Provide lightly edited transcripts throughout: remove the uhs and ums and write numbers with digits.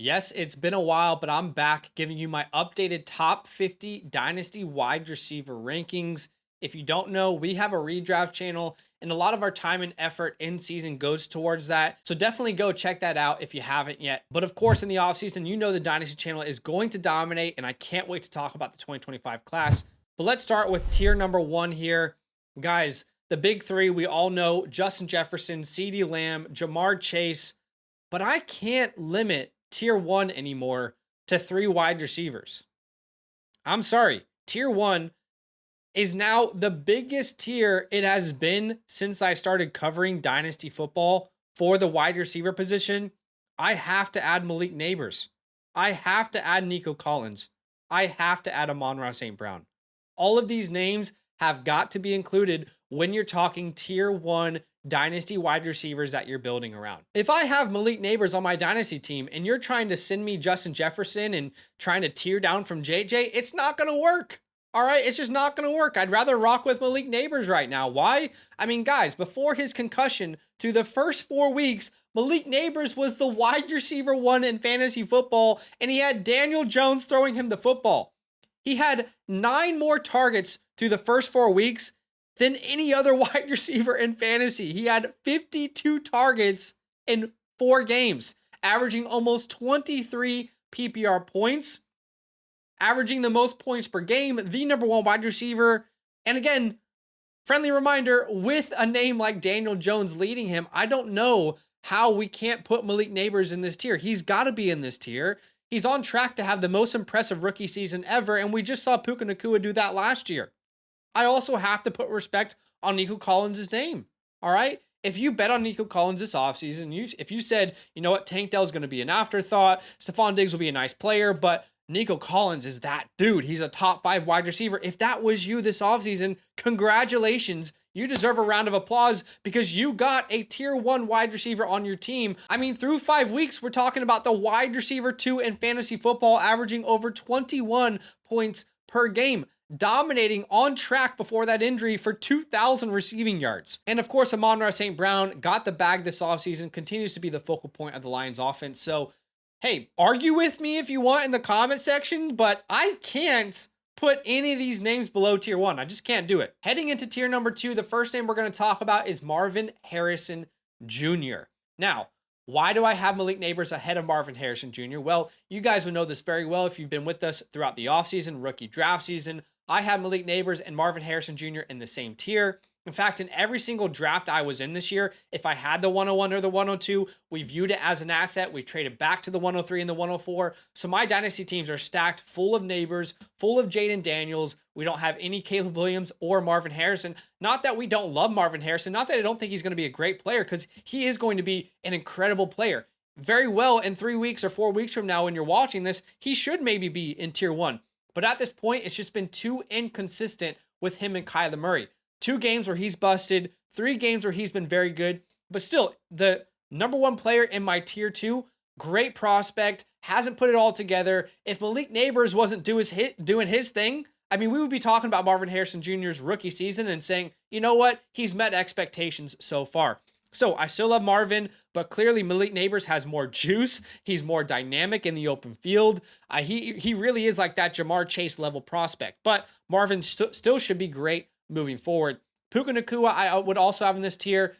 Yes, it's been a while, but I'm back giving you my updated top 50 Dynasty wide receiver rankings. If you don't know, we have a redraft channel, and a lot of our time and effort in season goes towards that. So definitely go check that out if you haven't yet. But of course, in the offseason, you know the Dynasty channel is going to dominate, and I can't wait to talk about the 2025 class. But let's start with tier number one here. Guys, the big three we all know: Justin Jefferson, CeeDee Lamb, Jamar Chase. But I can't limit tier one anymore to three wide receivers. I'm sorry. Tier one is now the biggest tier it has been since I started covering Dynasty football for the wide receiver position. I have to add Malik Neighbors. I have to add Nico Collins. I have to add Amon-Ra St. Brown. All of these names have got to be included when you're talking tier one dynasty wide receivers that you're building around. If I have Malik Neighbors on my dynasty team and you're trying to send me Justin Jefferson and trying to tear down from JJ, it's not going to work. All right, it's just not going to work. I'd rather rock with Malik Neighbors right now. Why? I mean, guys, before his concussion, through the first 4 weeks, Malik Neighbors was the wide receiver one in fantasy football, and he had Daniel Jones throwing him the football. He had 9 more targets through the first 4 weeks than any other wide receiver in fantasy. He had 52 targets in 4 games, averaging almost 23 PPR points, averaging the most points per game, the number one wide receiver. And again, friendly reminder, with a name like Daniel Jones leading him, I don't know how we can't put Malik Neighbors in this tier. He's got to be in this tier. He's on track to have the most impressive rookie season ever, and we just saw Puka Nacua do that last year. I also have to put respect on Nico Collins' name. All right? If you bet on Nico Collins this offseason, if you said, you know what, Tank Dell's going to be an afterthought, Stephon Diggs will be a nice player, but Nico Collins is that dude. He's a top 5 wide receiver. If that was you this offseason, congratulations. You deserve a round of applause because you got a tier 1 wide receiver on your team. I mean, through 5 weeks, we're talking about the wide receiver 2 in fantasy football, averaging over 21 points per game, dominating on track before that injury for 2,000 receiving yards. And of course, Amon-Ra St. Brown got the bag this offseason, continues to be the focal point of the Lions offense. So, hey, argue with me if you want in the comment section, but I can't put any of these names below tier 1. I just can't do it. Heading into tier number 2, the first name we're going to talk about is Marvin Harrison Jr. Now, why do I have Malik Neighbors ahead of Marvin Harrison Jr.? Well, you guys would know this very well if you've been with us throughout the offseason, rookie draft season. I have Malik Neighbors and Marvin Harrison Jr. in the same tier. In fact, in every single draft I was in this year, if I had the 101 or the 102, we viewed it as an asset. We traded back to the 103 and the 104. So my dynasty teams are stacked full of Neighbors, full of Jaden Daniels. We don't have any Caleb Williams or Marvin Harrison. Not that we don't love Marvin Harrison. Not that I don't think he's going to be a great player, because he is going to be an incredible player. Very well, in 3 weeks or 4 weeks from now when you're watching this, he should maybe be in tier 1. But at this point, it's just been too inconsistent with him and Kyler Murray. 2 games where he's busted, 3 games where he's been very good, but still the number 1 player in my tier 2, great prospect, hasn't put it all together. If Malik Neighbors wasn't doing his thing, I mean, we would be talking about Marvin Harrison Jr.'s rookie season and saying, you know what, he's met expectations so far. So I still love Marvin, but clearly Malik Neighbors has more juice. He's more dynamic in the open field. He really is like that Jamar Chase level prospect, but Marvin still should be great moving forward. Puka Nacua, I would also have in this tier.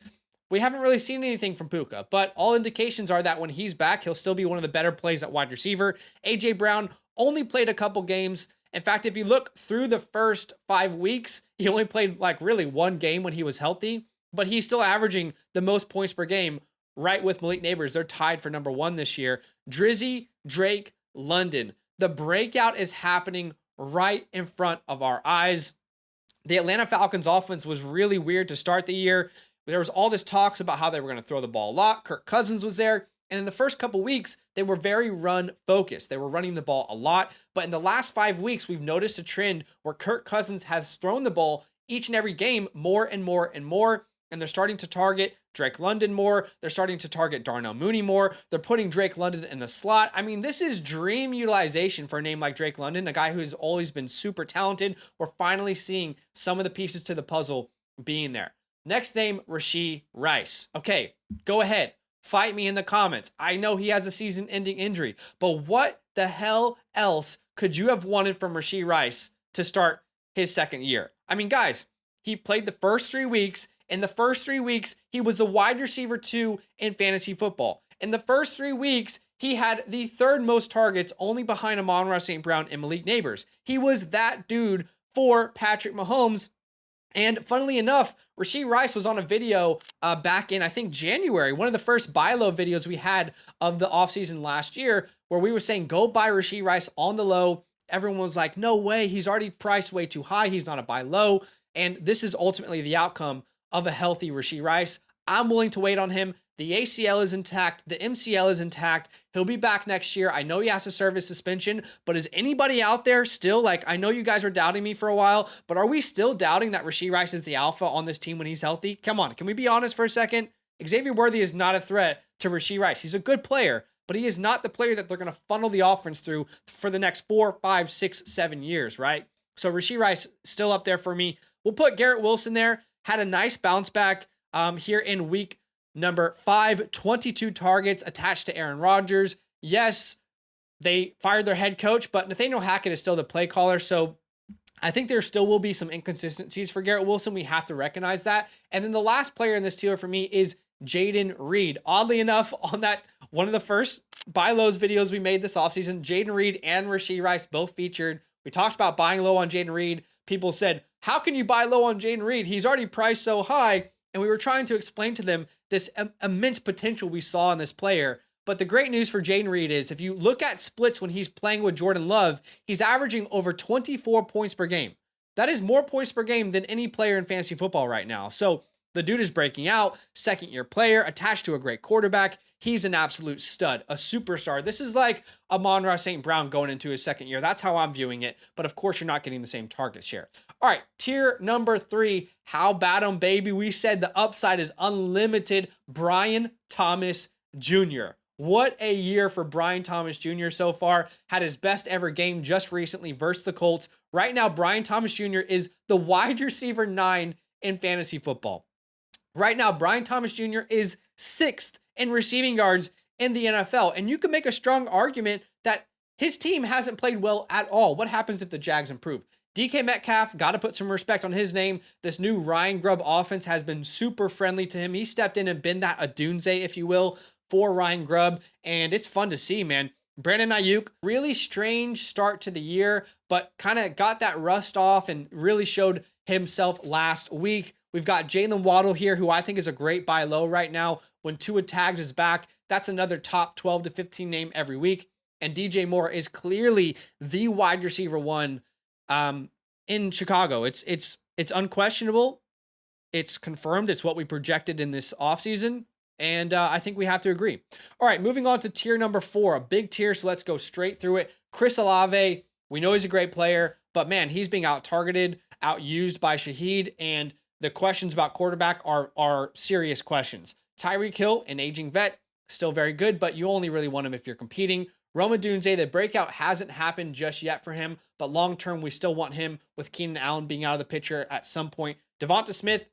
We haven't really seen anything from Puka, but all indications are that when he's back, he'll still be one of the better plays at wide receiver. A.J. Brown only played a couple games. In fact, if you look through the first 5 weeks, he only played like really 1 game when he was healthy, but he's still averaging the most points per game right with Malik Neighbors. They're tied for number 1 this year. Drizzy, Drake, London. The breakout is happening right in front of our eyes. The Atlanta Falcons offense was really weird to start the year. There was all this talks about how they were going to throw the ball a lot. Kirk Cousins was there. And in the first couple weeks, they were very run focused. They were running the ball a lot. But in the last 5 weeks, we've noticed a trend where Kirk Cousins has thrown the ball each and every game more and more and more. And they're starting to target Drake London more. They're starting to target Darnell Mooney more. They're putting Drake London in the slot. I mean, this is dream utilization for a name like Drake London, a guy who's always been super talented. We're finally seeing some of the pieces to the puzzle being there. Next name, Rashee Rice. Okay, go ahead. Fight me in the comments. I know he has a season-ending injury, but what the hell else could you have wanted from Rashee Rice to start his second year? I mean, guys, he played the first 3 weeks. In the first 3 weeks, he was the wide receiver 2 in fantasy football. In the first 3 weeks, he had the third most targets, only behind Amon-Ra St. Brown and Malik Neighbors. He was that dude for Patrick Mahomes. And funnily enough, Rashee Rice was on a video back in, I think, January, one of the first buy low videos we had of the offseason last year, where we were saying, go buy Rashee Rice on the low. Everyone was like, no way, he's already priced way too high. He's not a buy low. And this is ultimately the outcome of a healthy Rashee Rice. I'm willing to wait on him. The ACL is intact. The MCL is intact. He'll be back next year. I know he has to serve his suspension, but is anybody out there still, like, I know you guys were doubting me for a while, but are we still doubting that Rashee Rice is the alpha on this team when he's healthy? Come on, can we be honest for a second? Xavier Worthy is not a threat to Rashee Rice. He's a good player, but he is not the player that they're going to funnel the offense through for the next 4, 5, 6, 7 years, right? So Rashee Rice still up there for me. We'll put Garrett Wilson there. Had a nice bounce back here in week number 5, 22 targets attached to Aaron Rodgers. Yes, they fired their head coach, but Nathaniel Hackett is still the play caller. So I think there still will be some inconsistencies for Garrett Wilson. We have to recognize that. And then the last player in this tier for me is Jayden Reed. Oddly enough, on that one of the first buy lows videos we made this offseason, Jayden Reed and Rashee Rice both featured. We talked about buying low on Jayden Reed. People said, how can you buy low on Jayden Reed? He's already priced so high. And we were trying to explain to them this immense potential we saw in this player. But the great news for Jayden Reed is if you look at splits when he's playing with Jordan Love, he's averaging over 24 points per game. That is more points per game than any player in fantasy football right now. So the dude is breaking out, second-year player, attached to a great quarterback. He's an absolute stud, a superstar. This is like Amon-Ra St. Brown going into his second year. That's how I'm viewing it. But of course, you're not getting the same target share. All right, tier number 3, how about him, baby? We said the upside is unlimited. Brian Thomas Jr. What a year for Brian Thomas Jr. so far. Had his best ever game just recently versus the Colts. Right now, Brian Thomas Jr. is the wide receiver 9 in fantasy football. Right now, Brian Thomas Jr. is 6th in receiving yards in the NFL. And you can make a strong argument that his team hasn't played well at all. What happens if the Jags improve? DK Metcalf, got to put some respect on his name. This new Ryan Grubb offense has been super friendly to him. He stepped in and been that Adunze, if you will, for Ryan Grubb. And it's fun to see, man. Brandon Ayuk, really strange start to the year, but kind of got that rust off and really showed himself last week. We've got Jalen Waddle here, who I think is a great buy low right now. When Tua Tags is back, that's another top 12 to 15 name every week. And DJ Moore is clearly the wide receiver 1 in Chicago. It's unquestionable. It's confirmed. It's what we projected in this offseason. And I think we have to agree. All right, moving on to tier number 4, a big tier. So let's go straight through it. Chris Olave, we know he's a great player, but man, he's being out-targeted, out-used by Shaheed, and the questions about quarterback are serious questions. Tyreek Hill, an aging vet, still very good, but you only really want him if you're competing. Rome Odunze, the breakout hasn't happened just yet for him, but long-term, we still want him with Keenan Allen being out of the picture at some point. Devonta Smith,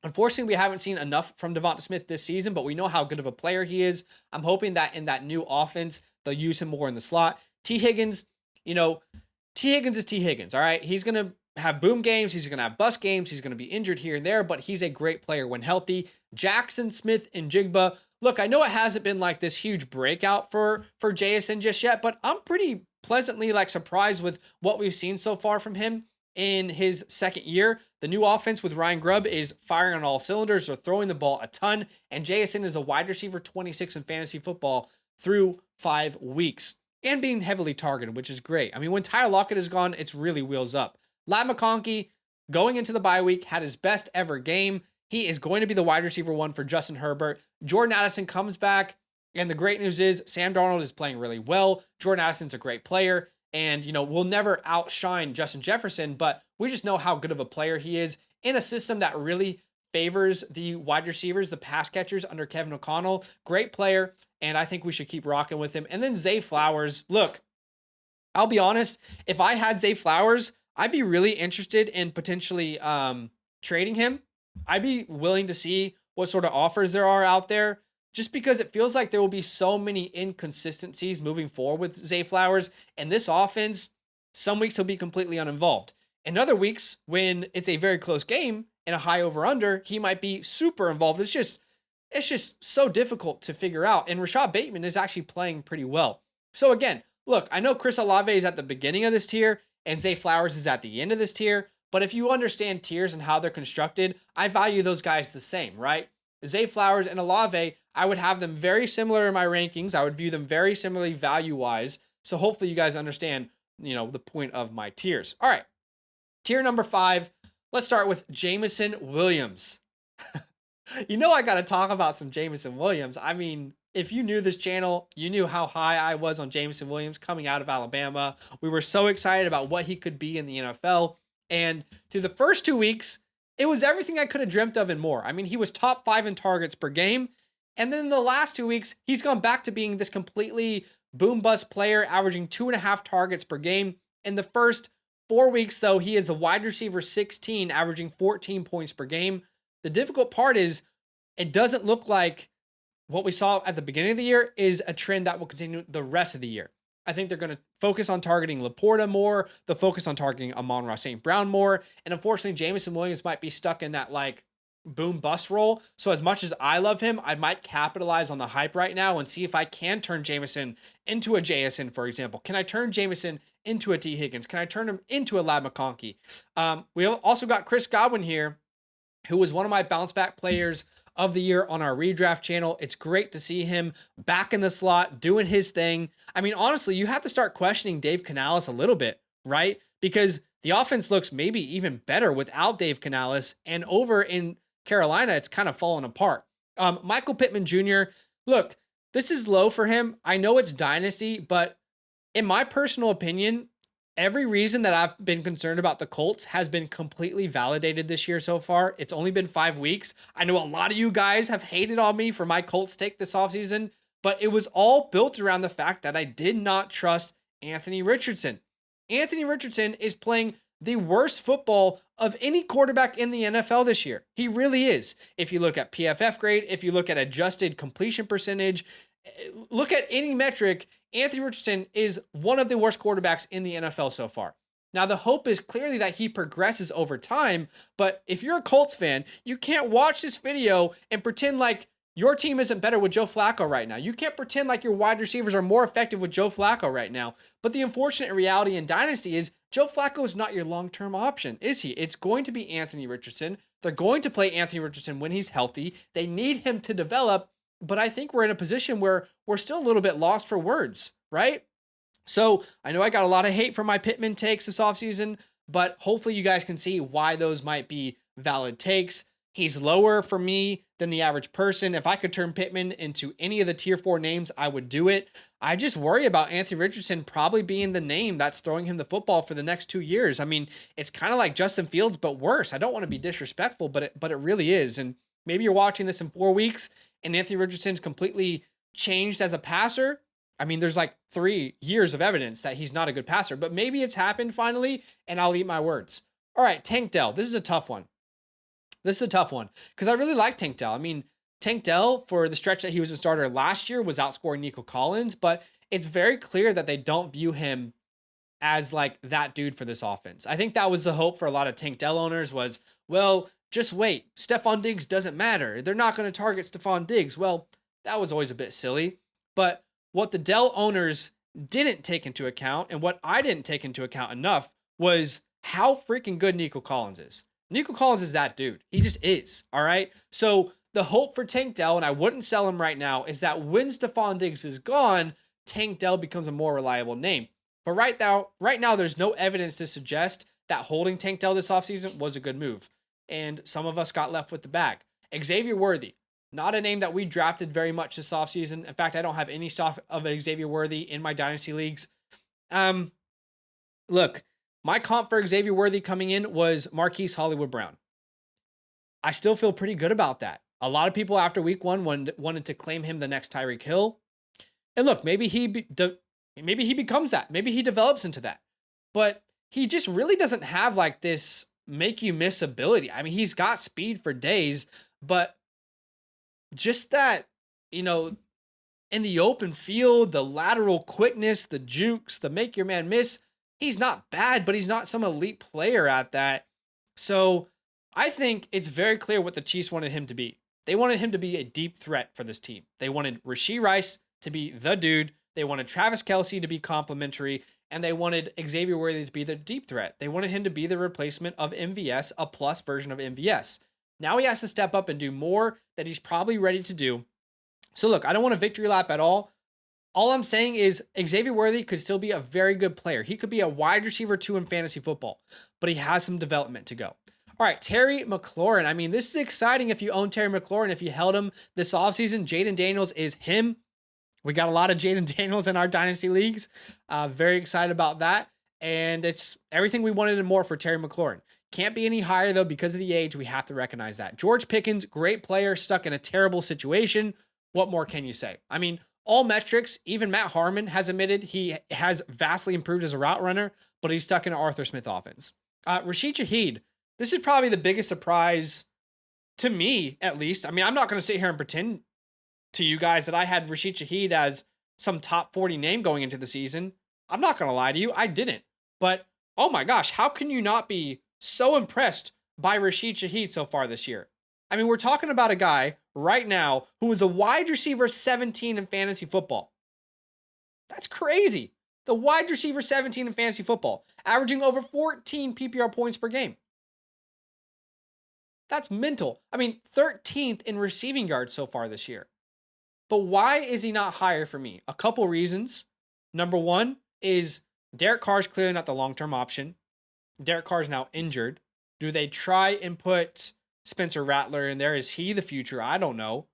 unfortunately, we haven't seen enough from Devonta Smith this season, but we know how good of a player he is. I'm hoping that in that new offense, they'll use him more in the slot. T. Higgins, T. Higgins is T. Higgins, all right? He's going to have boom games. He's going to have bust games. He's going to be injured here and there, but he's a great player when healthy. Jackson Smith and Jigba. Look, I know it hasn't been like this huge breakout for JSN just yet, but I'm pretty pleasantly surprised with what we've seen so far from him in his second year. The new offense with Ryan Grubb is firing on all cylinders. They're throwing the ball a ton, and JSN is a wide receiver 26 in fantasy football through 5 weeks and being heavily targeted, which is great. I mean, when Tyler Lockett is gone, it's really wheels up. Ladd McConkey, going into the bye week, had his best ever game. He is going to be the wide receiver 1 for Justin Herbert. Jordan Addison comes back, and the great news is Sam Darnold is playing really well. Jordan Addison's a great player, and, we'll never outshine Justin Jefferson, but we just know how good of a player he is in a system that really favors the wide receivers, the pass catchers under Kevin O'Connell. Great player, and I think we should keep rocking with him. And then Zay Flowers. Look, I'll be honest, if I had Zay Flowers, I'd be really interested in potentially trading him. I'd be willing to see what sort of offers there are out there just because it feels like there will be so many inconsistencies moving forward with Zay Flowers. And this offense, some weeks he'll be completely uninvolved. In other weeks, when it's a very close game and a high over under, he might be super involved. It's just so difficult to figure out. And Rashad Bateman is actually playing pretty well. So again, look, I know Chris Olave is at the beginning of this tier and Zay Flowers is at the end of this tier. But if you understand tiers and how they're constructed, I value those guys the same, right? Zay Flowers and Olave, I would have them very similar in my rankings. I would view them very similarly value-wise. So hopefully you guys understand, the point of my tiers. All right. Tier number 5. Let's start with Jameson Williams. I got to talk about some Jameson Williams. I mean, if you knew this channel, you knew how high I was on Jameson Williams coming out of Alabama. We were so excited about what he could be in the NFL. And through the first 2 weeks, it was everything I could have dreamt of and more. I mean, he was top 5 in targets per game. And then in the last 2 weeks, he's gone back to being this completely boom bust player, averaging 2.5 targets per game. In the first 4 weeks, though, he is a wide receiver 16, averaging 14 points per game. The difficult part is it doesn't look like what we saw at the beginning of the year is a trend that will continue the rest of the year. I think they're going to focus on targeting Laporta more. They'll focus on targeting Amon-Ra St. Brown more. And unfortunately, Jameson Williams might be stuck in that boom bust role. So as much as I love him, I might capitalize on the hype right now and see if I can turn Jameson into a JSN, for example. Can I turn Jameson into a T. Higgins? Can I turn him into a Lab McConkey? We have also got Chris Godwin here, who was one of my bounce back players of the year on our redraft channel. It's great to see him back in the slot doing his thing. I mean, honestly, you have to start questioning Dave Canales a little bit, right? Because the offense looks maybe even better without Dave Canales, and over in Carolina, it's kind of fallen apart. Michael Pittman Jr., look, this is low for him. I know it's Dynasty, but in my personal opinion, every reason that I've been concerned about the Colts has been completely validated this year so far. It's only been 5 weeks. I know a lot of you guys have hated on me for my Colts take this offseason, but it was all built around the fact that I did not trust Anthony Richardson. Anthony Richardson is playing the worst football of any quarterback in the NFL this year. He really is. If you look at PFF grade, if you look at adjusted completion percentage, look at any metric, Anthony Richardson is one of the worst quarterbacks in the NFL so far. Now, the hope is clearly that he progresses over time, but if you're a Colts fan, you can't watch this video and pretend like your team isn't better with Joe Flacco right now. You can't pretend like your wide receivers are more effective with Joe Flacco right now. But the unfortunate reality in Dynasty is Joe Flacco is not your long-term option, is he? It's going to be Anthony Richardson. They're going to play Anthony Richardson when he's healthy. They need him to develop. But I think we're in a position where we're still a little bit lost for words, right? So I know I got a lot of hate for my Pittman takes this offseason, but hopefully you guys can see why those might be valid takes. He's lower for me than the average person. If I could turn Pittman into any of the tier 4 names, I would do it. I just worry about Anthony Richardson probably being the name that's throwing him the football for the next 2 years. I mean, it's kind of like Justin Fields, but worse. I don't want to be disrespectful, but it really is. And maybe you're watching this in 4 weeks and Anthony Richardson's completely changed as a passer. I mean, there's 3 years of evidence that he's not a good passer, but maybe it's happened finally, and I'll eat my words. All right, Tank Dell. This is a tough one. Because I really like Tank Dell. I mean, Tank Dell, for the stretch that he was a starter last year, was outscoring Nico Collins, but it's very clear that they don't view him as that dude for this offense. I think that was the hope for a lot of Tank Dell owners was, well, just wait. Stephon Diggs doesn't matter. They're not going to target Stephon Diggs. Well, that was always a bit silly. But what the Dell owners didn't take into account, and what I didn't take into account enough, was how freaking good Nico Collins is. Nico Collins is that dude. He just is. All right. So the hope for Tank Dell, and I wouldn't sell him right now, is that when Stephon Diggs is gone, Tank Dell becomes a more reliable name. But right now, there's no evidence to suggest that holding Tank Dell this offseason was a good move. And some of us got left with the bag. Xavier Worthy, not a name that we drafted very much this offseason. In fact, I don't have any stock of Xavier Worthy in my Dynasty leagues. Look, my comp for Xavier Worthy coming in was Marquise Hollywood Brown. I still feel pretty good about that. A lot of people after week 1 wanted to claim him the next Tyreek Hill. And look, maybe he becomes that. Maybe he develops into that. But he just really doesn't have this make you miss ability. I mean, he's got speed for days, but just that you know, in the open field, the lateral quickness, the jukes, the make your man miss. He's not bad, but he's not some elite player at that. So I think it's very clear what the Chiefs wanted him to be. They wanted him to be a deep threat for this team. They wanted Rashee Rice to be the dude. They wanted Travis Kelce to be complimentary, and they wanted Xavier Worthy to be the deep threat. They wanted him to be the replacement of MVS, a plus version of MVS. Now he has to step up and do more that he's probably ready to do. So look, I don't want a victory lap at all. All I'm saying is Xavier Worthy could still be a very good player. He could be a wide receiver 2 in fantasy football, but he has some development to go. All right, Terry McLaurin. I mean, this is exciting if you own Terry McLaurin. If you held him this offseason, Jaden Daniels is him. We got a lot of Jaden Daniels in our Dynasty leagues. Very excited about that. And it's everything we wanted and more for Terry McLaurin. Can't be any higher, though, because of the age. We have to recognize that. George Pickens, great player, stuck in a terrible situation. What more can you say? I mean, all metrics, even Matt Harmon has admitted he has vastly improved as a route runner, but he's stuck in an Arthur Smith offense. Rashid Shaheed, this is probably the biggest surprise to me, at least. I mean, I'm not going to sit here and pretend to you guys that I had Rashid Shaheed as some top 40 name going into the season. I'm not going to lie to you. I didn't. But, oh my gosh, how can you not be so impressed by Rashid Shaheed so far this year? I mean, we're talking about a guy right now who is a wide receiver 17 in fantasy football. That's crazy. The wide receiver 17 in fantasy football, averaging over 14 PPR points per game. That's mental. I mean, 13th in receiving yards so far this year. But why is he not higher for me? A couple reasons. Number one is Derek Carr's clearly not the long-term option. Derek Carr's now injured. Do they try and put Spencer Rattler in there? Is he the future? I don't know.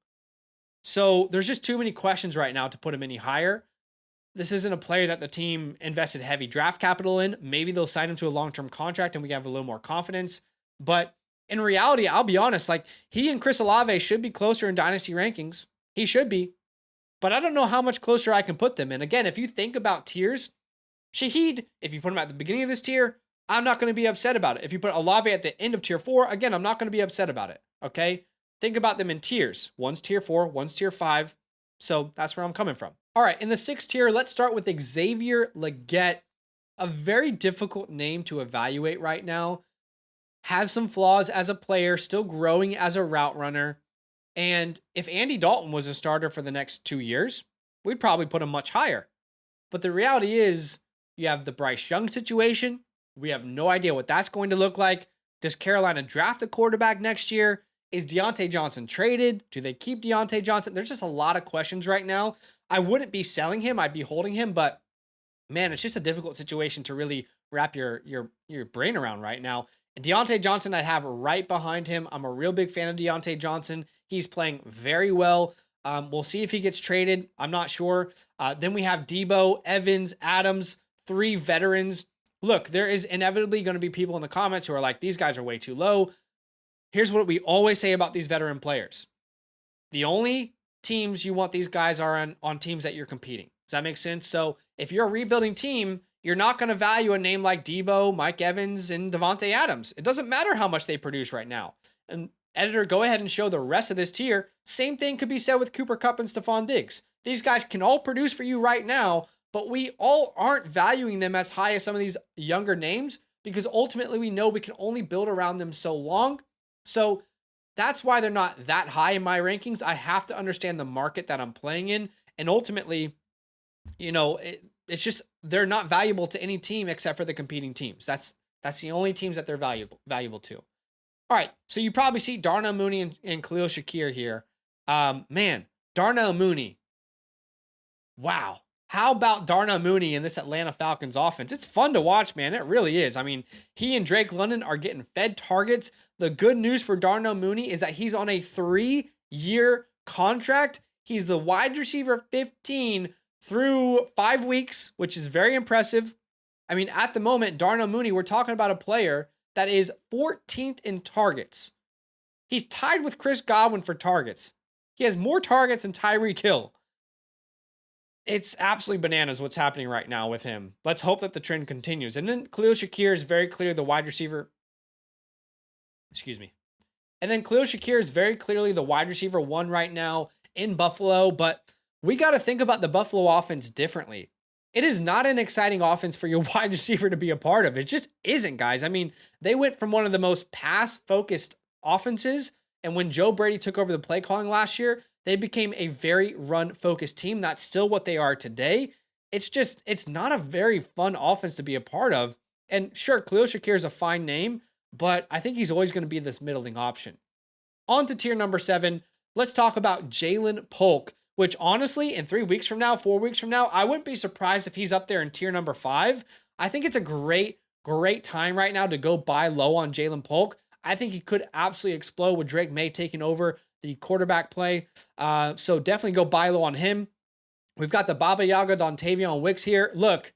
So there's just too many questions right now to put him any higher. This isn't a player that the team invested heavy draft capital in. Maybe they'll sign him to a long-term contract and we have a little more confidence. But in reality, I'll be honest, like he and Chris Olave should be closer in dynasty rankings. He should be. But I don't know how much closer I can put them. And again, if you think about tiers, Shaheed, if you put him at the beginning of this tier, I'm not going to be upset about it. If you put Olave at the end of tier 4, again, I'm not going to be upset about it. Okay? Think about them in tiers. One's tier 4, one's tier 5. So that's where I'm coming from. All right, in the 6th tier, let's start with Xavier Legette. A very difficult name to evaluate right now. Has some flaws as a player, still growing as a route runner. And if Andy Dalton was a starter for the next 2 years, we'd probably put him much higher. But the reality is, you have the Bryce Young situation. We have no idea what that's going to look like. Does Carolina draft a quarterback next year? Is Deontay Johnson traded? Do they keep Deontay Johnson? There's just a lot of questions right now. I wouldn't be selling him. I'd be holding him. But, man, it's just a difficult situation to really wrap your brain around right now. And Deontay Johnson, I'd have right behind him. I'm a real big fan of Deontay Johnson. He's playing very well. We'll see if he gets traded. I'm not sure. Then we have Debo, Evans, Adams, 3 veterans. Look, there is inevitably going to be people in the comments who are like, these guys are way too low. Here's what we always say about these veteran players. The only teams you want these guys are on teams that you're competing. Does that make sense? So if you're a rebuilding team, you're not going to value a name like Debo, Mike Evans, and Devontae Adams. It doesn't matter how much they produce right now. And editor, go ahead and show the rest of this tier. Same thing could be said with Cooper Kupp and Stephon Diggs. These guys can all produce for you right now, but we all aren't valuing them as high as some of these younger names because ultimately we know we can only build around them so long. So that's why they're not that high in my rankings. I have to understand the market that I'm playing in. And ultimately, it's just they're not valuable to any team except for the competing teams. That's the only teams that they're valuable to. All right, so you probably see Darnell Mooney and Khalil Shakir here. Man, Darnell Mooney. Wow. How about Darnell Mooney in this Atlanta Falcons offense? It's fun to watch, man. It really is. I mean, he and Drake London are getting fed targets. The good news for Darnell Mooney is that he's on a 3-year contract. He's the wide receiver 15 through 5 weeks, which is very impressive. I mean, at the moment, Darnell Mooney, we're talking about a player that is 14th in targets. He's tied with Chris Godwin for targets. He has more targets than Tyreek Hill. It's absolutely bananas what's happening right now with him. Let's hope that the trend continues. And then Khalil Shakir is very clear the wide receiver. And then Khalil Shakir is very clearly the wide receiver 1 right now in Buffalo, but we got to think about the Buffalo offense differently. It is not an exciting offense for your wide receiver to be a part of. It just isn't, guys. I mean, they went from one of the most pass-focused offenses, and when Joe Brady took over the play calling last year, they became a very run-focused team. That's still what they are today. It's not a very fun offense to be a part of. And sure, Khalil Shakir is a fine name, but I think he's always going to be this middling option. On to tier number 7. Let's talk about Jalen Polk, which honestly, in 3 weeks from now, 4 weeks from now, I wouldn't be surprised if he's up there in tier number 5. I think it's a great time right now to go buy low on Jalen Polk. I think he could absolutely explode with Drake May taking over the quarterback play. So definitely go buy low on him. We've got the Baba Yaga Dontavion Wicks here. Look,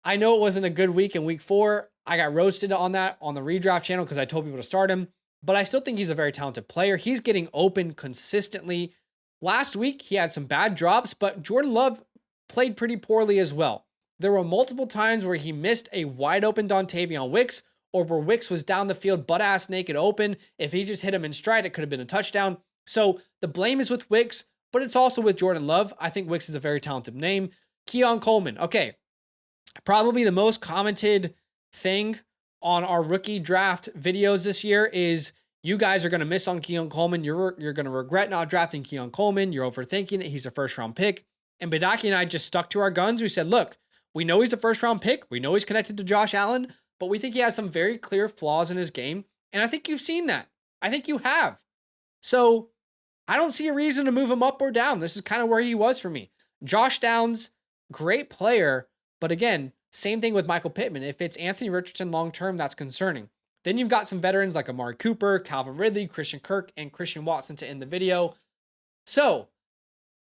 I know it wasn't a good week in week 4. I got roasted on that on the redraft channel because I told people to start him, but I still think he's a very talented player. He's getting open consistently. Last week, he had some bad drops, but Jordan Love played pretty poorly as well. There were multiple times where he missed a wide open Dontavion Wicks, or where Wicks was down the field butt-ass naked open. If he just hit him in stride, it could have been a touchdown. So the blame is with Wicks, but it's also with Jordan Love. I think Wicks is a very talented name. Keon Coleman. Okay, probably the most commented thing on our rookie draft videos this year is you guys are going to miss on Keon Coleman. You're going to regret not drafting Keon Coleman. You're overthinking it. He's a first-round pick. And Badaki and I just stuck to our guns. We said, look, we know he's a first-round pick. We know he's connected to Josh Allen, but we think he has some very clear flaws in his game. And I think you've seen that. I think you have. So I don't see a reason to move him up or down. This is kind of where he was for me. Josh Downs, great player. But again, same thing with Michael Pittman. If it's Anthony Richardson long-term, that's concerning. Then you've got some veterans like Amari Cooper, Calvin Ridley, Christian Kirk, and Christian Watson to end the video. So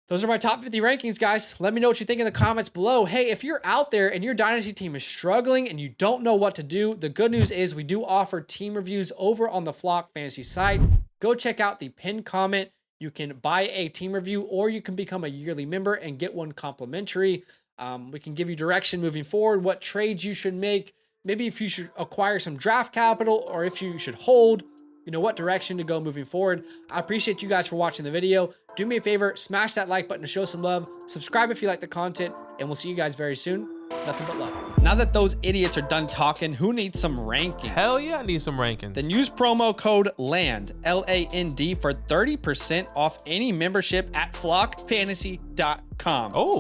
those are my top 50 rankings, guys. Let me know what you think in the comments below. Hey, if you're out there and your Dynasty team is struggling and you don't know what to do, the good news is we do offer team reviews over on the Flock Fantasy site. Go check out the pinned comment. You can buy a team review or you can become a yearly member and get one complimentary. We can give you direction moving forward, what trades you should make, maybe if you should acquire some draft capital or if you should hold, you know, what direction to go moving forward. I appreciate you guys for watching the video. Do me a favor, smash that like button to show some love, subscribe if you like the content, and we'll see you guys very soon. Nothing but love. Now that those idiots are done talking, who needs some rankings? Hell yeah, I need some rankings. Then use promo code LAND, L-A-N-D, for 30% off any membership at flockfantasy.com. Oh.